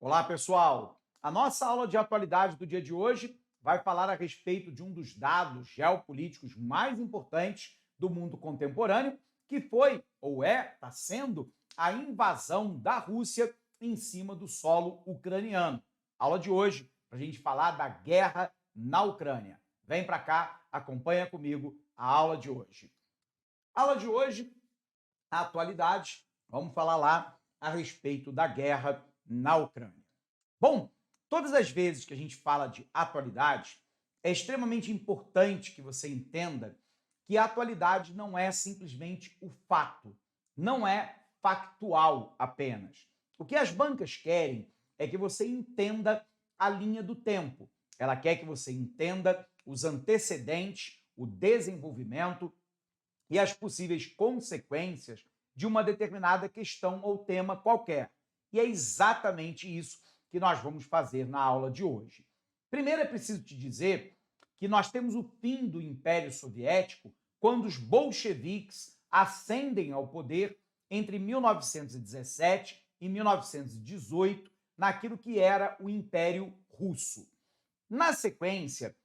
Olá, pessoal! A nossa aula de atualidade do dia de hoje vai falar a respeito de um dos dados geopolíticos mais importantes do mundo contemporâneo, que foi, ou está sendo, a invasão da Rússia em cima do solo ucraniano. Aula de hoje, para a gente falar da guerra na Ucrânia. Vem para cá, acompanha comigo a aula de hoje. Aula de hoje, a atualidade, vamos falar lá a respeito da guerra na Ucrânia. Bom, todas as vezes que a gente fala de atualidade, é extremamente importante que você entenda que a atualidade não é simplesmente o fato, não é factual apenas. O que as bancas querem é que você entenda a linha do tempo. Ela quer que você entenda os antecedentes, o desenvolvimento e as possíveis consequências de uma determinada questão ou tema qualquer. E é exatamente isso que nós vamos fazer na aula de hoje. Primeiro é preciso te dizer que nós temos o fim do Império Soviético quando os bolcheviques ascendem ao poder entre 1917 e 1918, naquilo que era o Império Russo. Na sequência,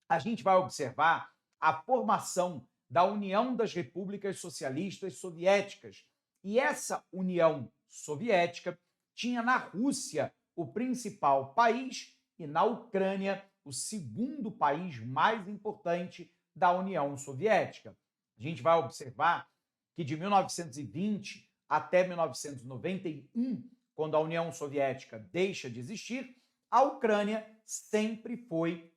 a gente vai observar a formação da União das Repúblicas Socialistas Soviéticas. E essa União Soviética tinha na Rússia o principal país e na Ucrânia o segundo país mais importante da União Soviética. A gente vai observar que de 1920 até 1991, quando a União Soviética deixa de existir, a Ucrânia sempre foi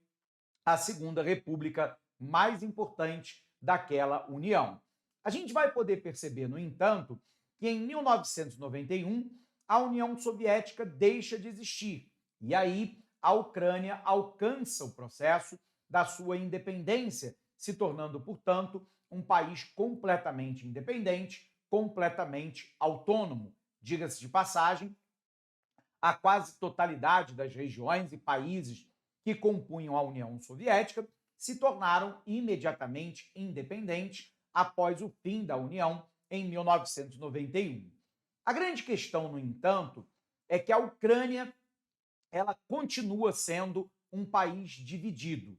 a segunda república mais importante daquela União. A gente vai poder perceber, no entanto, que em 1991 a União Soviética deixa de existir e aí a Ucrânia alcança o processo da sua independência, se tornando, portanto, um país completamente independente, completamente autônomo. Diga-se de passagem, a quase totalidade das regiões e países que compunham a União Soviética se tornaram imediatamente independentes após o fim da União em 1991. A grande questão, no entanto, é que a Ucrânia ela continua sendo um país dividido.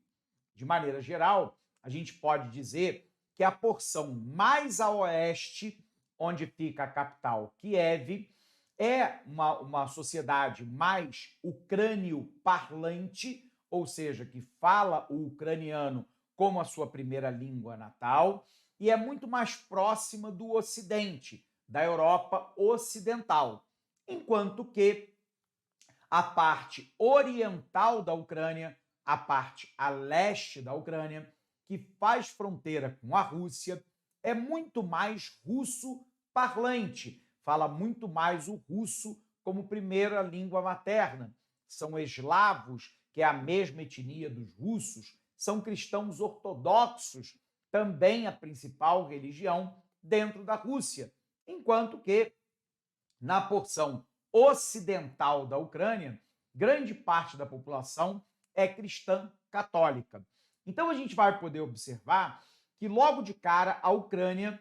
De maneira geral, a gente pode dizer que a porção mais a oeste, onde fica a capital Kiev, é uma sociedade mais ucrânio-parlante, ou seja, que fala o ucraniano como a sua primeira língua natal, e é muito mais próxima do Ocidente, da Europa Ocidental, enquanto que a parte oriental da Ucrânia, a parte a leste da Ucrânia, que faz fronteira com a Rússia, é muito mais russo-parlante, fala muito mais o russo como primeira língua materna. São eslavos, que é a mesma etnia dos russos, são cristãos ortodoxos, também a principal religião dentro da Rússia, enquanto que na porção ocidental da Ucrânia, grande parte da população é cristã católica. Então a gente vai poder observar que logo de cara a Ucrânia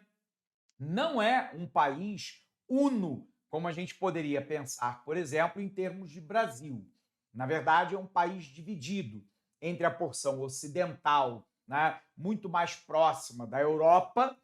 não é um país uno, como a gente poderia pensar, por exemplo, em termos de Brasil. Na verdade, é um país dividido entre a porção ocidental, né, muito mais próxima da Europa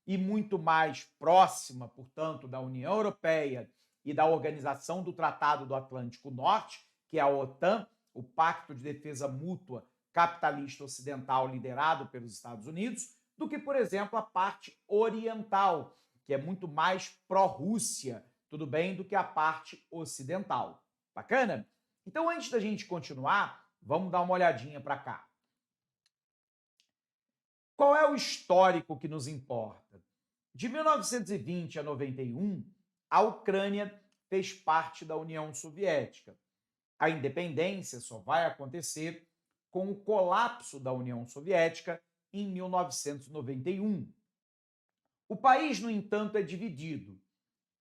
e muito mais próxima, portanto, da União Europeia e da Organização do Tratado do Atlântico Norte, que é a OTAN, o Pacto de Defesa Mútua Capitalista Ocidental liderado pelos Estados Unidos, do que, por exemplo, a parte oriental, que é muito mais pró-Rússia, tudo bem, do que a parte ocidental. Bacana? Então, antes da gente continuar, vamos dar uma olhadinha para cá. Qual é o histórico que nos importa? De 1920 a 91, a Ucrânia fez parte da União Soviética. A independência só vai acontecer com o colapso da União Soviética em 1991. O país, no entanto, é dividido.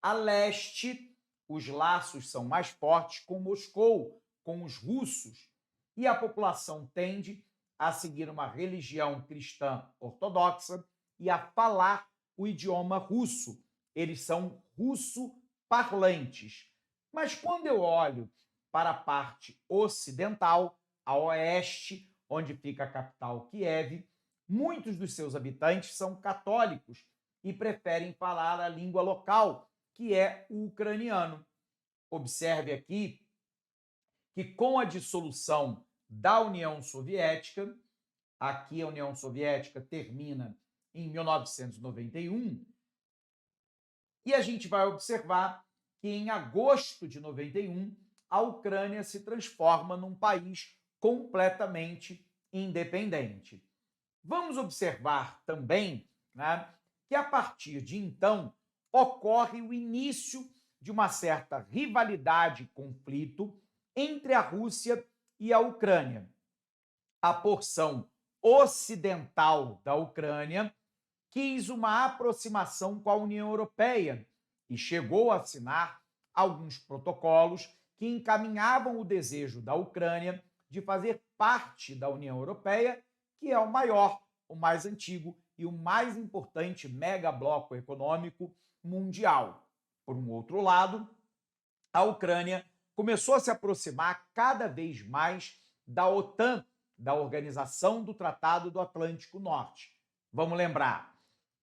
A leste, os laços são mais fortes com Moscou, com os russos, e a população tende a seguir uma religião cristã ortodoxa e a falar o idioma russo. Eles são russo-parlantes. Mas quando eu olho para a parte ocidental, a oeste, onde fica a capital Kiev, muitos dos seus habitantes são católicos e preferem falar a língua local, que é o ucraniano. Observe aqui que com a dissolução da União Soviética, aqui a União Soviética termina em 1991, e a gente vai observar que em agosto de 91 a Ucrânia se transforma num país completamente independente. Vamos observar também, né, que a partir de então ocorre o início de uma certa rivalidade e conflito entre a Rússia e a Ucrânia. A porção ocidental da Ucrânia quis uma aproximação com a União Europeia e chegou a assinar alguns protocolos que encaminhavam o desejo da Ucrânia de fazer parte da União Europeia, que é o maior, o mais antigo e o mais importante megabloco econômico mundial. Por um outro lado, a Ucrânia começou a se aproximar cada vez mais da OTAN, da Organização do Tratado do Atlântico Norte. Vamos lembrar,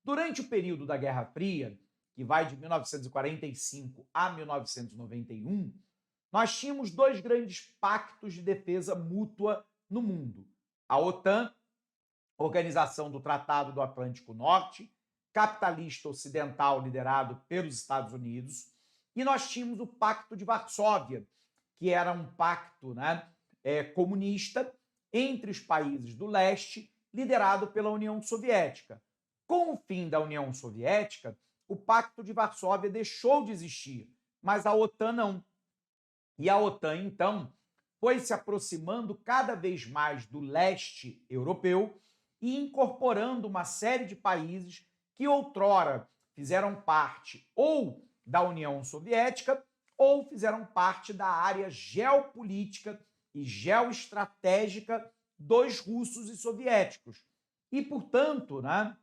durante o período da Guerra Fria, que vai de 1945 a 1991, nós tínhamos dois grandes pactos de defesa mútua no mundo. A OTAN, Organização do Tratado do Atlântico Norte, capitalista ocidental liderado pelos Estados Unidos, e nós tínhamos o Pacto de Varsóvia, que era um pacto, né, comunista entre os países do leste, liderado pela União Soviética. Com o fim da União Soviética, o Pacto de Varsóvia deixou de existir, mas a OTAN não. E a OTAN, então, foi se aproximando cada vez mais do leste europeu e incorporando uma série de países que outrora fizeram parte ou da União Soviética ou fizeram parte da área geopolítica e geoestratégica dos russos e soviéticos. E, portanto, né,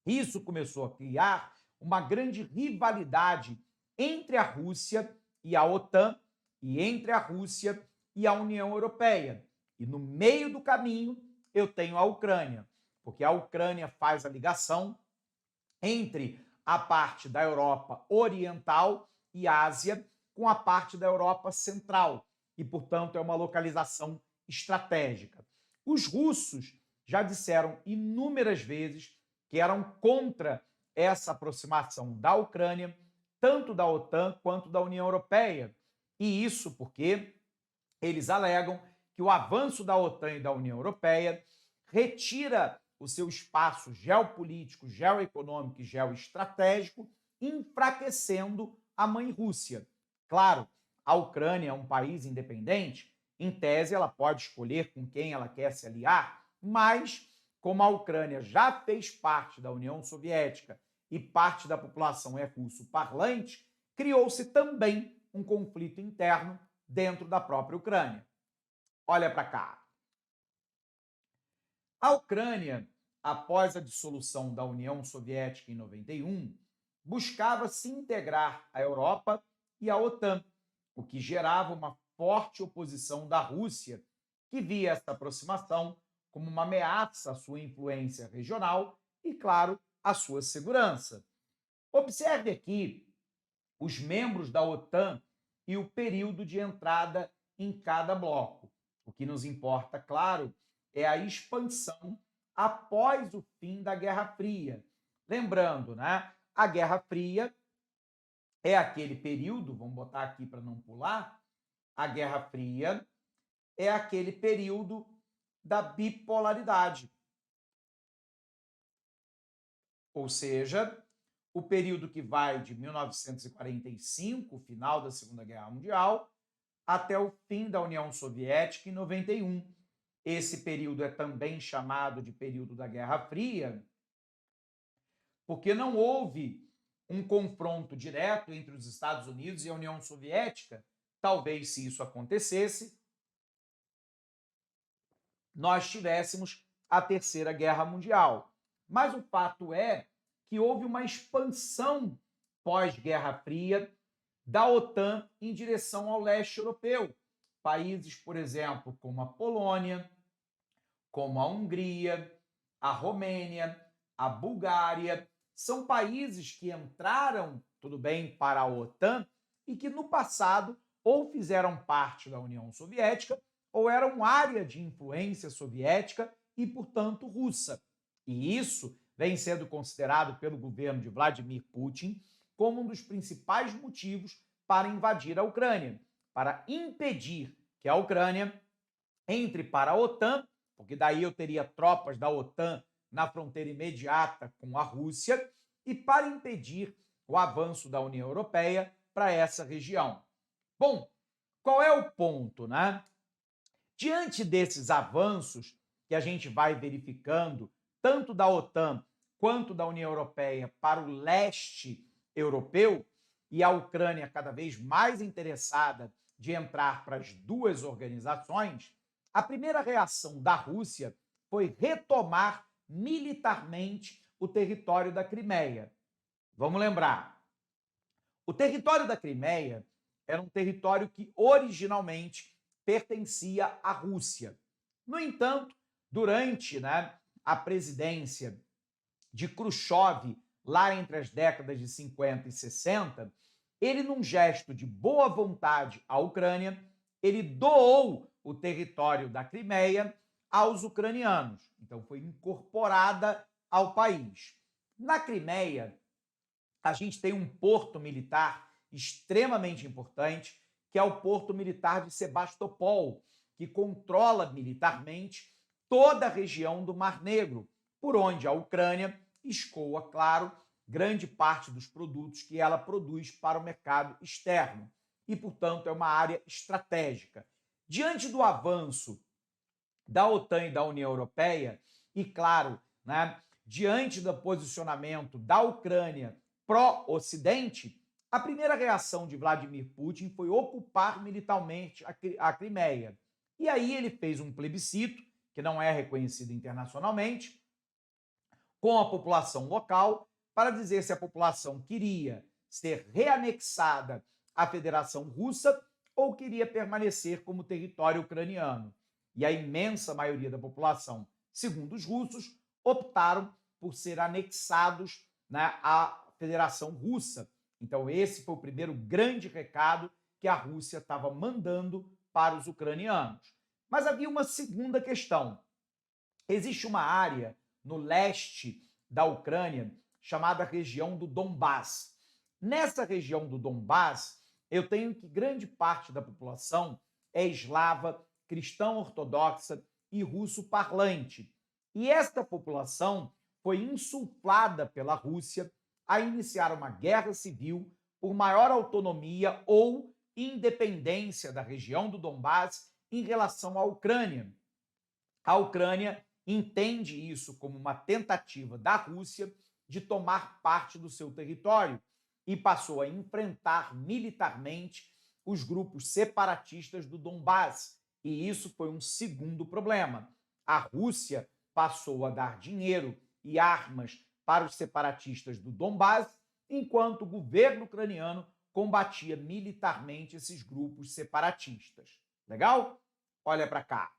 isso começou a criar uma grande rivalidade entre a Rússia e a OTAN e entre a Rússia e a União Europeia. E no meio do caminho eu tenho a Ucrânia, porque a Ucrânia faz a ligação entre a parte da Europa Oriental e Ásia com a parte da Europa Central e, portanto, é uma localização estratégica. Os russos já disseram inúmeras vezes que eram contra essa aproximação da Ucrânia, tanto da OTAN quanto da União Europeia. E isso porque eles alegam que o avanço da OTAN e da União Europeia retira o seu espaço geopolítico, geoeconômico e geoestratégico, enfraquecendo a mãe Rússia. Claro, a Ucrânia é um país independente, em tese ela pode escolher com quem ela quer se aliar, mas como a Ucrânia já fez parte da União Soviética e parte da população é russo-parlante, criou-se também um conflito interno dentro da própria Ucrânia. Olha para cá. A Ucrânia, após a dissolução da União Soviética em 91, buscava se integrar à Europa e à OTAN, o que gerava uma forte oposição da Rússia, que via esta aproximação como uma ameaça à sua influência regional e, claro, à sua segurança. Observe aqui os membros da OTAN e o período de entrada em cada bloco. O que nos importa, claro, é a expansão após o fim da Guerra Fria. Lembrando, né? A Guerra Fria é aquele período, vamos botar aqui para não pular, a Guerra Fria é aquele período da bipolaridade. Ou seja, o período que vai de 1945, final da Segunda Guerra Mundial, até o fim da União Soviética em 91. Esse período é também chamado de período da Guerra Fria, porque não houve um confronto direto entre os Estados Unidos e a União Soviética. Talvez, se isso acontecesse, nós tivéssemos a Terceira Guerra Mundial. Mas o fato é que houve uma expansão pós-Guerra Fria da OTAN em direção ao leste europeu. Países, por exemplo, como a Polônia, como a Hungria, a Romênia, a Bulgária, são países que entraram, tudo bem, para a OTAN e que no passado ou fizeram parte da União Soviética ou eram área de influência soviética e, portanto, russa. E isso vem sendo considerado pelo governo de Vladimir Putin como um dos principais motivos para invadir a Ucrânia, para impedir que a Ucrânia entre para a OTAN, porque daí eu teria tropas da OTAN na fronteira imediata com a Rússia, e para impedir o avanço da União Europeia para essa região. Bom, qual é o ponto, né? Diante desses avanços que a gente vai verificando, tanto da OTAN quanto da União Europeia para o leste europeu, e a Ucrânia cada vez mais interessada de entrar para as duas organizações, a primeira reação da Rússia foi retomar militarmente o território da Crimeia. Vamos lembrar, o território da Crimeia era um território que originalmente pertencia à Rússia. No entanto, durante a presidência de Khrushchev, lá entre as décadas de 50 e 60, ele, num gesto de boa vontade à Ucrânia, ele doou o território da Crimeia aos ucranianos. Então, foi incorporada ao país. Na Crimeia, a gente tem um porto militar extremamente importante, que é o porto militar de Sebastopol, que controla militarmente toda a região do Mar Negro, por onde a Ucrânia escoa, claro, grande parte dos produtos que ela produz para o mercado externo. E, portanto, é uma área estratégica. Diante do avanço da OTAN e da União Europeia, e, claro, diante do posicionamento da Ucrânia pró-Ocidente, a primeira reação de Vladimir Putin foi ocupar militarmente a Crimeia. E aí ele fez um plebiscito, que não é reconhecido internacionalmente, com a população local, para dizer se a população queria ser reanexada à Federação Russa ou queria permanecer como território ucraniano. E a imensa maioria da população, segundo os russos, optaram por ser anexados à Federação Russa. Então, esse foi o primeiro grande recado que a Rússia estava mandando para os ucranianos. Mas havia uma segunda questão. Existe uma área no leste da Ucrânia chamada região do Donbás. Nessa região do Donbás, eu tenho que grande parte da população é eslava, cristã ortodoxa e russo parlante. E esta população foi insuflada pela Rússia a iniciar uma guerra civil por maior autonomia ou independência da região do Donbás em relação à Ucrânia. A Ucrânia entende isso como uma tentativa da Rússia de tomar parte do seu território e passou a enfrentar militarmente os grupos separatistas do Donbás. E isso foi um segundo problema. A Rússia passou a dar dinheiro e armas para os separatistas do Donbás, enquanto o governo ucraniano combatia militarmente esses grupos separatistas. Legal? Olha para cá.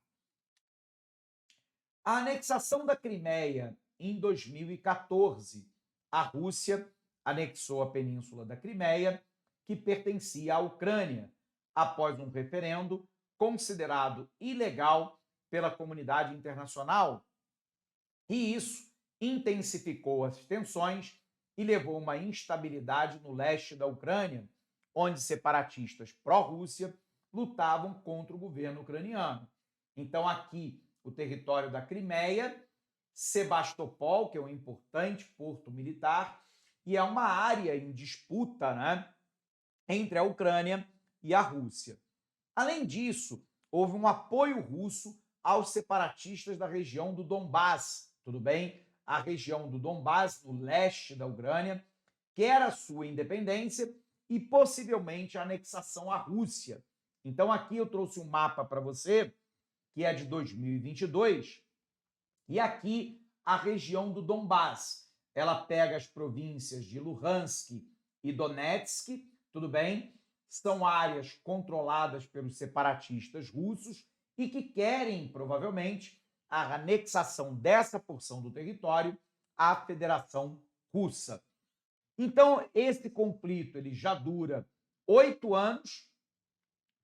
A anexação da Crimeia em 2014, a Rússia anexou a península da Crimeia, que pertencia à Ucrânia, após um referendo considerado ilegal pela comunidade internacional. E isso intensificou as tensões e levou a uma instabilidade no leste da Ucrânia, onde separatistas pró-Rússia lutavam contra o governo ucraniano. Então, aqui, o território da Crimeia, Sebastopol, que é um importante porto militar, e é uma área em disputa entre a Ucrânia e a Rússia. Além disso, houve um apoio russo aos separatistas da região do Donbás, tudo bem? A região do Donbás, no leste da Ucrânia, quer a sua independência e possivelmente a anexação à Rússia. Então aqui eu trouxe um mapa para você, que é de 2022, e aqui a região do Donbás. Ela pega as províncias de Luhansk e Donetsk, tudo bem? São áreas controladas pelos separatistas russos e que querem, provavelmente, a anexação dessa porção do território à Federação Russa. Então, esse conflito ele já dura 8 anos,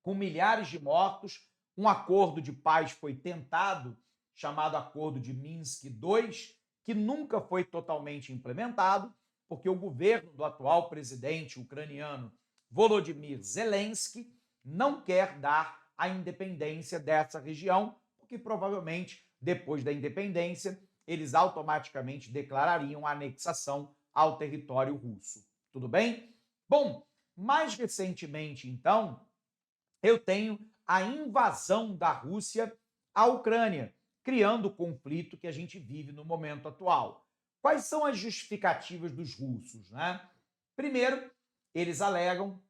com milhares de mortos. Um acordo de paz foi tentado, chamado Acordo de Minsk II, que nunca foi totalmente implementado, porque o governo do atual presidente ucraniano Volodymyr Zelensky não quer dar a independência dessa região, porque provavelmente, depois da independência, eles automaticamente declarariam a anexação ao território russo. Tudo bem? Bom, mais recentemente, então, eu tenho a invasão da Rússia à Ucrânia, criando o conflito que a gente vive no momento atual. Quais são as justificativas dos russos, né? Primeiro, eles alegam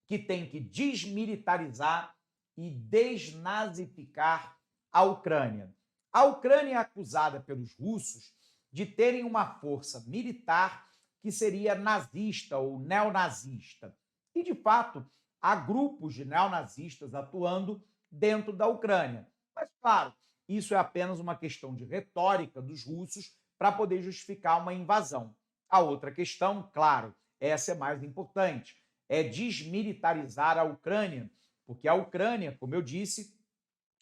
que tem que desmilitarizar e desnazificar a Ucrânia. A Ucrânia é acusada pelos russos de terem uma força militar que seria nazista ou neonazista. E, de fato, há grupos de neonazistas atuando dentro da Ucrânia. Mas, claro, isso é apenas uma questão de retórica dos russos para poder justificar uma invasão. A outra questão, claro, essa é mais importante, é desmilitarizar a Ucrânia, porque a Ucrânia, como eu disse,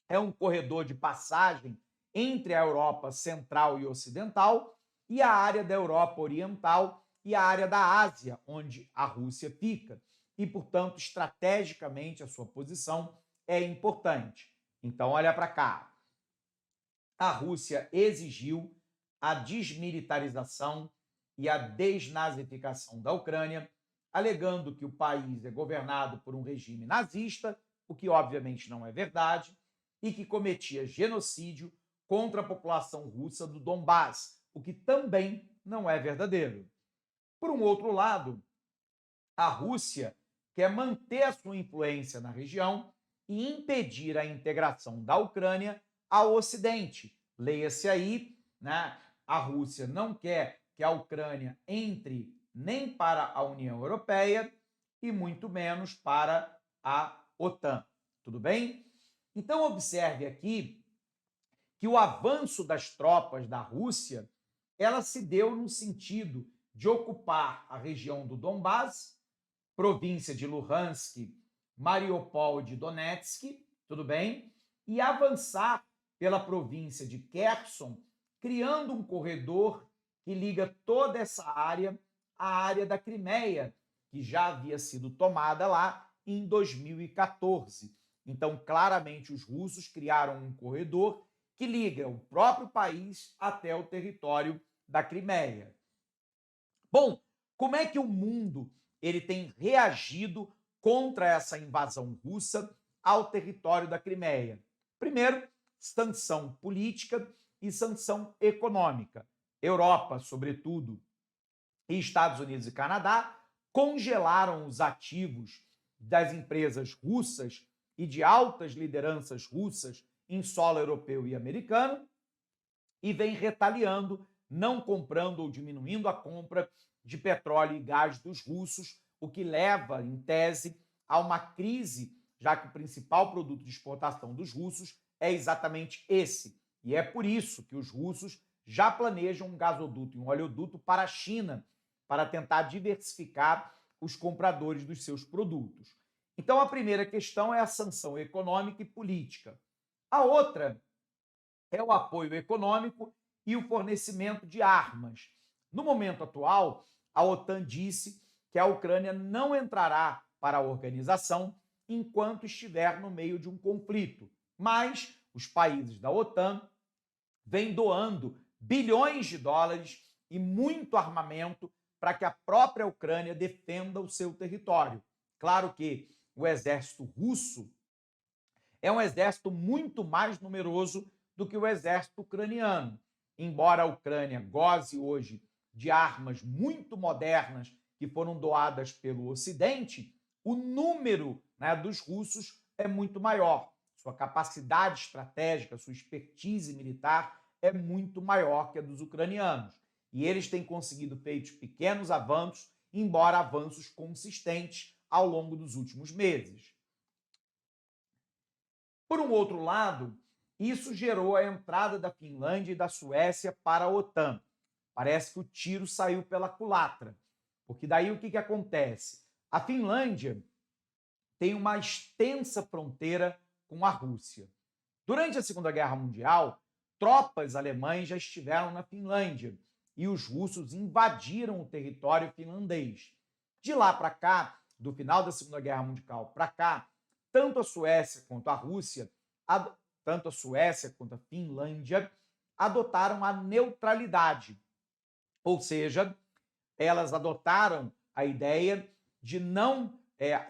é um corredor de passagem entre a Europa Central e Ocidental e a área da Europa Oriental e a área da Ásia, onde a Rússia fica. E, portanto, estrategicamente, a sua posição é importante. Então, olha para cá. A Rússia exigiu a desmilitarização e a desnazificação da Ucrânia, alegando que o país é governado por um regime nazista, o que obviamente não é verdade, e que cometia genocídio contra a população russa do Donbás, o que também não é verdadeiro. Por um outro lado, a Rússia quer manter a sua influência na região e impedir a integração da Ucrânia ao Ocidente. Leia-se aí, né? A Rússia não quer que a Ucrânia entre nem para a União Europeia e muito menos para a OTAN. Tudo bem? Então, observe aqui que o avanço das tropas da Rússia ela se deu no sentido de ocupar a região do Donbás, província de Luhansk, Mariupol de Donetsk, tudo bem? E avançar pela província de Kherson, criando um corredor que liga toda essa área à área da Crimeia, que já havia sido tomada lá em 2014. Então, claramente, os russos criaram um corredor que liga o próprio país até o território da Crimeia. Bom, como é que o mundo ele tem reagido contra essa invasão russa ao território da Crimeia? Primeiro, sanção política e sanção econômica. Europa, sobretudo, e Estados Unidos e Canadá congelaram os ativos das empresas russas e de altas lideranças russas em solo europeu e americano e vem retaliando, não comprando ou diminuindo a compra de petróleo e gás dos russos, o que leva, em tese, a uma crise, já que o principal produto de exportação dos russos é exatamente esse. E é por isso que os russos já planejam um gasoduto e um oleoduto para a China, para tentar diversificar os compradores dos seus produtos. Então, a primeira questão é a sanção econômica e política. A outra é o apoio econômico e o fornecimento de armas. No momento atual, a OTAN disse que a Ucrânia não entrará para a organização enquanto estiver no meio de um conflito, mas os países da OTAN vêm doando bilhões de dólares e muito armamento para que a própria Ucrânia defenda o seu território. Claro que o exército russo é um exército muito mais numeroso do que o exército ucraniano. Embora a Ucrânia goze hoje de armas muito modernas que foram doadas pelo Ocidente, o número, né, dos russos é muito maior. Sua capacidade estratégica, sua expertise militar é muito maior que a dos ucranianos. E eles têm conseguido feitos pequenos avanços, embora avanços consistentes, ao longo dos últimos meses. Por um outro lado, isso gerou a entrada da Finlândia e da Suécia para a OTAN. Parece que o tiro saiu pela culatra, porque daí o que acontece? A Finlândia tem uma extensa fronteira com a Rússia. Durante a Segunda Guerra Mundial, tropas alemães já estiveram na Finlândia e os russos invadiram o território finlandês. De lá para cá, do final da Segunda Guerra Mundial para cá, tanto a Suécia quanto a Rússia, tanto a Suécia quanto a Finlândia, adotaram a neutralidade. Ou seja, elas adotaram a ideia de não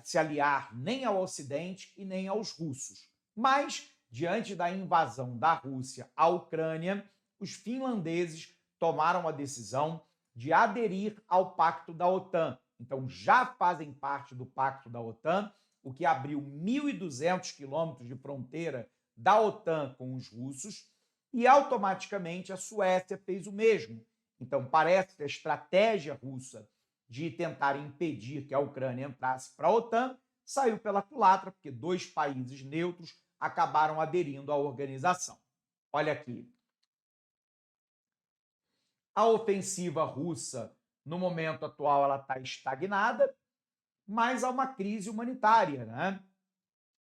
se aliar nem ao Ocidente e nem aos russos. Mas, diante da invasão da Rússia à Ucrânia, os finlandeses tomaram a decisão de aderir ao Pacto da OTAN. Então, já fazem parte do Pacto da OTAN, o que abriu 1.200 quilômetros de fronteira da OTAN com os russos, e automaticamente a Suécia fez o mesmo. Então, parece que a estratégia russa de tentar impedir que a Ucrânia entrasse para a OTAN saiu pela culatra, porque dois países neutros acabaram aderindo à organização. Olha aqui. A ofensiva russa, no momento atual, ela está estagnada, mas há uma crise humanitária, né?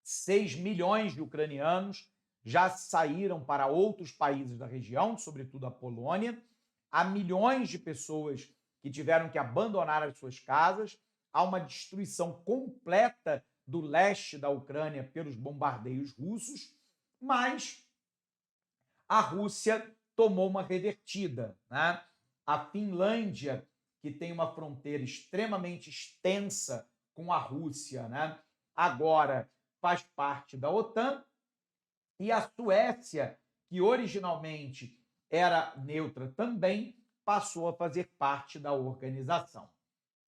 6 milhões de ucranianos já saíram para outros países da região, sobretudo a Polônia. Há milhões de pessoas que tiveram que abandonar as suas casas. Há uma destruição completa do leste da Ucrânia pelos bombardeios russos, mas a Rússia tomou uma revertida, né? A Finlândia, que tem uma fronteira extremamente extensa com a Rússia, né? Agora faz parte da OTAN, e a Suécia, que originalmente era neutra também, passou a fazer parte da organização.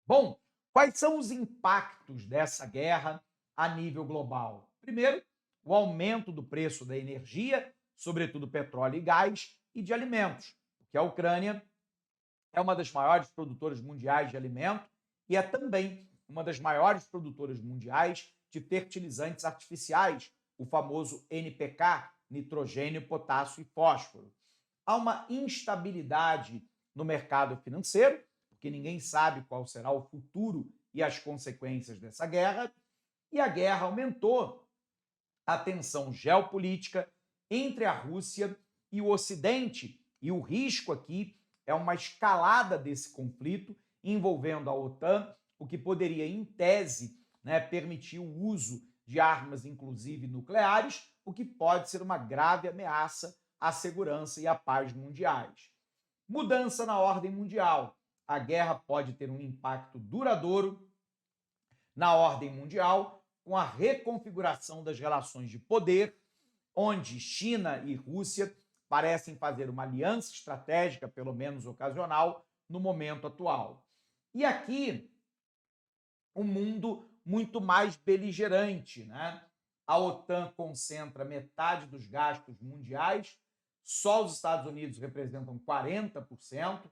Bom, quais são os impactos dessa guerra a nível global? Primeiro, o aumento do preço da energia, sobretudo petróleo e gás, e de alimentos, porque a Ucrânia é uma das maiores produtoras mundiais de alimento e é também uma das maiores produtoras mundiais de fertilizantes artificiais, o famoso NPK, nitrogênio, potássio e fósforo. Há uma instabilidade no mercado financeiro, porque ninguém sabe qual será o futuro e as consequências dessa guerra, e a guerra aumentou a tensão geopolítica entre a Rússia e o Ocidente, e o risco aqui é uma escalada desse conflito envolvendo a OTAN, o que poderia, em tese, né, permitir o uso de armas, inclusive nucleares, o que pode ser uma grave ameaça à segurança e à paz mundiais. Mudança na ordem mundial. A guerra pode ter um impacto duradouro na ordem mundial, com a reconfiguração das relações de poder, onde China e Rússia parecem fazer uma aliança estratégica, pelo menos ocasional, no momento atual. E aqui, um mundo muito mais beligerante, né? A OTAN concentra metade dos gastos mundiais, só os Estados Unidos representam 40%,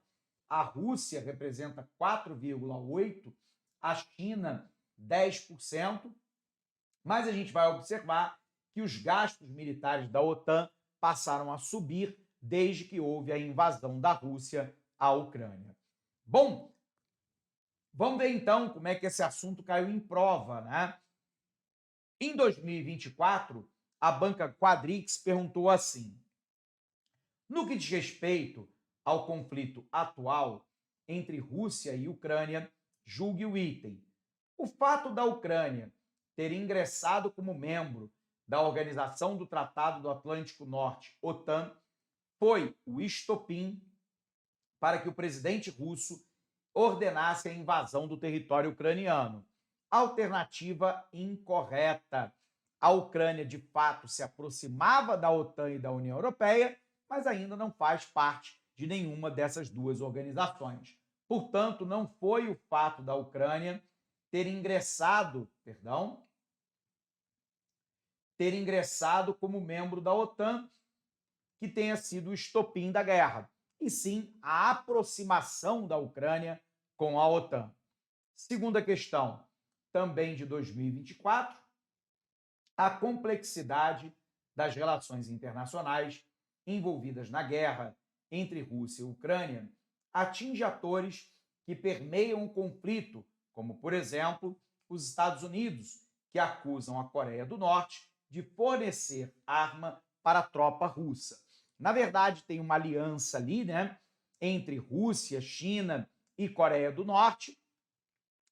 a Rússia representa 4,8%, a China 10%, mas a gente vai observar que os gastos militares da OTAN passaram a subir desde que houve a invasão da Rússia à Ucrânia. Bom, vamos ver então como é que esse assunto caiu em prova, né? Em 2024, a banca Quadrix perguntou assim: no que diz respeito ao conflito atual entre Rússia e Ucrânia, julgue o item. O fato da Ucrânia ter ingressado como membro da Organização do Tratado do Atlântico Norte, OTAN, foi o estopim para que o presidente russo ordenasse a invasão do território ucraniano. Alternativa incorreta. A Ucrânia, de fato, se aproximava da OTAN e da União Europeia, mas ainda não faz parte de nenhuma dessas duas organizações. Portanto, não foi o fato da Ucrânia ter ingressado como membro da OTAN que tenha sido o estopim da guerra, e sim a aproximação da Ucrânia com a OTAN. Segunda questão: também de 2024, a complexidade das relações internacionais envolvidas na guerra entre Rússia e Ucrânia atinge atores que permeiam o conflito, como, por exemplo, os Estados Unidos, que acusam a Coreia do Norte de fornecer arma para a tropa russa. Na verdade, tem uma aliança ali, né, entre Rússia, China e Coreia do Norte,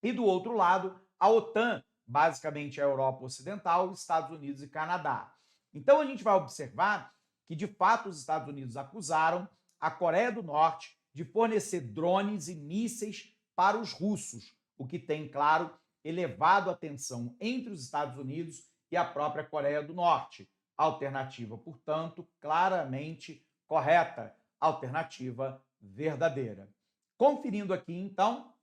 e do outro lado, a OTAN, basicamente a Europa Ocidental, Estados Unidos e Canadá. Então a gente vai observar que, de fato, os Estados Unidos acusaram a Coreia do Norte de fornecer drones e mísseis para os russos, o que tem, claro, elevado a tensão entre os Estados Unidos e a própria Coreia do Norte. Alternativa, portanto, claramente correta. Alternativa verdadeira. Conferindo aqui, então,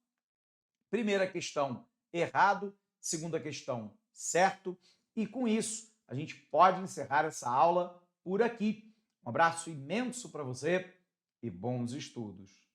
primeira questão, errado. Segunda questão, certo. E com isso, a gente pode encerrar essa aula por aqui. Um abraço imenso para você e bons estudos.